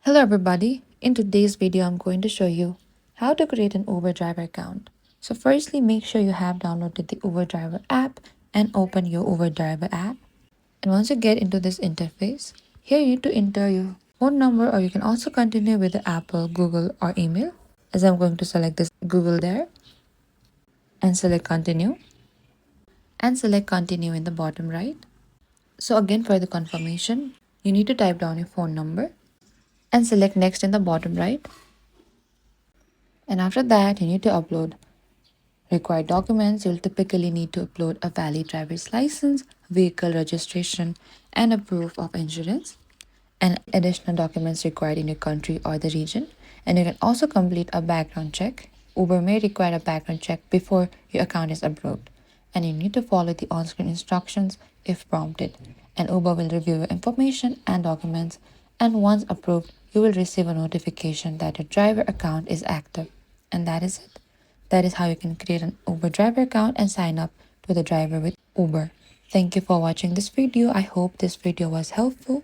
Hello everybody, in today's video I'm going to show you how to create an Uber driver account. So firstly, make sure you have downloaded the Uber driver app and open your Uber driver app. And once you get into this interface, here you need to enter your phone number, or you can also continue with the Apple, Google or email. As I'm going to select this Google there and select continue in the bottom right. So again, for the confirmation, you need to type down your phone number and select next in the bottom right. And after that, you need to upload required documents. You'll typically need to upload a valid driver's license, vehicle registration, and a proof of insurance, and additional documents required in your country or the region. And you can also complete a background check. Uber may require a background check before your account is approved, and you need to follow the on-screen instructions if prompted. And Uber will review your information and documents, and once approved, you will receive a notification that your driver account is active. And that is it. That is how you can create an Uber driver account and sign up to the driver with Uber. Thank you for watching this video. I hope this video was helpful.